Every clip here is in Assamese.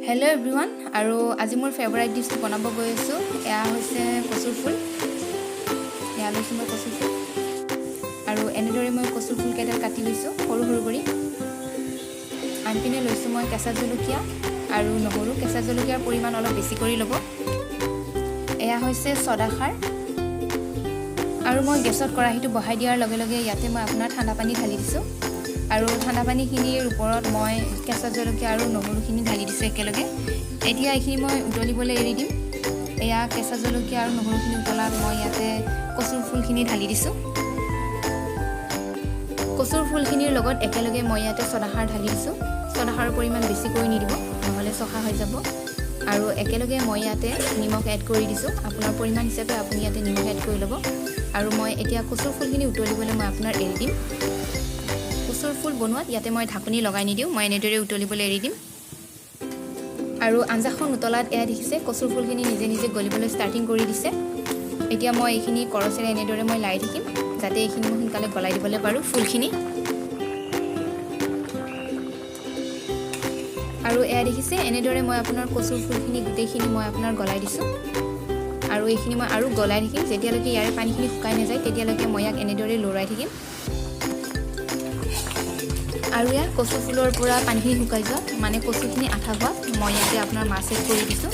हेलो एवरीवन আৰু আজি মোৰ ফেভাৰিট ডিশটো বনাব গৈ আছো এয়া হৈছে কচুৰ ফুল এয়া লৈছো মই কচুৰ ফুল আৰু এনেদৰে মই কচুৰ ফুল কেইডাল কাটি লৈছো সৰু সৰু কৰি আনপিনে লৈছো মই কেঁচা জলকীয়া আৰু নহৰু কেঁচা জলকীয়াৰ পৰিমাণ অলপ বেছি কৰি ল'ব এয়া হৈছে সদা খাৰ আৰু মই গেছত কৰাহিটো বহাই দিয়াৰ লগে লগে ইয়াতে মই আপোনাৰ ঠাণ্ডা পানী ঢালি দিছো আৰু ঠাণ্ডা পানীখিনিৰ ওপৰত মই কেঁচা জলকীয়া আৰু নহৰুখিনি ঢালি দিছোঁ একেলগে এতিয়া এইখিনি মই উতলিবলৈ এৰি দিম এয়া কেঁচা জলকীয়া আৰু নহৰুখিনি উতলাত মই ইয়াতে কচুৰ ফুলখিনি ঢালি দিছোঁ কচুৰ ফুলখিনিৰ লগত একেলগে মই ইয়াতে সদাখাৰ ঢালি দিছোঁ সদাখাৰৰ পৰিমাণ বেছি কৰি নিদিব নহ'লে চখা হৈ যাব আৰু একেলগে মই ইয়াতে নিমখ এড কৰি দিছোঁ আপোনাৰ পৰিমাণ হিচাপে আপুনি ইয়াতে নিমখ এড কৰি ল'ব আৰু মই এতিয়া কচুৰ ফুলখিনি উতলিবলৈ মই আপোনাৰ এৰি দিম কচুৰ ফুল বনোৱাত ইয়াতে মই ঢাকনি লগাই নিদিওঁ মই এনেদৰে উতলিবলৈ এৰি দিম আৰু আঞ্জাখন উতলাত এয়া দেখিছে কচুৰ ফুলখিনি নিজে নিজে গলিবলৈ ষ্টাৰ্টিং কৰি দিছে এতিয়া মই এইখিনি কৰচেৰে এনেদৰে মই লাই থাকিম যাতে এইখিনি মই সোনকালে গলাই দিবলৈ পাৰোঁ ফুলখিনি আৰু এয়া দেখিছে এনেদৰে মই আপোনাৰ কচুৰ ফুলখিনি গোটেইখিনি মই আপোনাৰ গলাই দিছোঁ আৰু এইখিনি মই আৰু গলাই থাকিম যেতিয়ালৈকে ইয়াৰে পানীখিনি শুকাই নাযায় তেতিয়ালৈকে মই ইয়াক এনেদৰে লৰাই থাকিম আৰু ইয়াৰ কচু ফুলৰ পৰা পানীখিনি শুকাই যোৱা মানে কচুখিনি আঠা হোৱা মই ইয়াতে আপোনাৰ মাছ এড কৰি দিছোঁ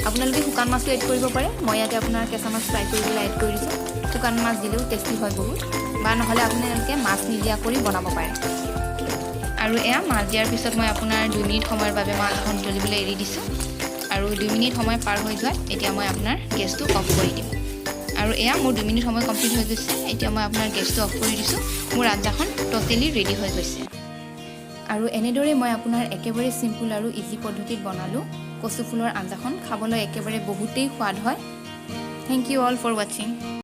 আপোনালোকে শুকান মাছো এড কৰিব পাৰে মই ইয়াতে আপোনাৰ কেঁচা মাছ ফ্ৰাই কৰি পেলাই এড কৰি দিছোঁ শুকান মাছ দিলেও টেষ্টি হয় বহুত বা নহ'লে আপোনালোকে মাছ নিদিয়া কৰি বনাব পাৰে আৰু এয়া মাছ দিয়াৰ পিছত মই আপোনাৰ 2 মিনিট সময়ৰ বাবে মাছখন উতলিবলৈ এৰি দিছোঁ আৰু 2 মিনিট সময় পাৰ হৈ যোৱাত এতিয়া মই আপোনাৰ গেছটো অফ কৰি দিম আৰু এয়া মোৰ 2 মিনিট সময় কমপ্লিট হৈ গৈছে এতিয়া মই আপোনাৰ গেছটো অফ কৰি দিছোঁ মোৰ আঞ্জাখন টোটেলি ৰেডি হৈ গৈছে আৰু এনেদৰে মই আপোনাৰ একেবাৰে সিম্পল আৰু ইজি পদ্ধতিত বনালোঁ কচু ফুলৰ আঞ্জাখন খাবলৈ একেবাৰে বহুতেই সোৱাদ হয় থ্যাংক ইউ অল ফৰ ৱাচিং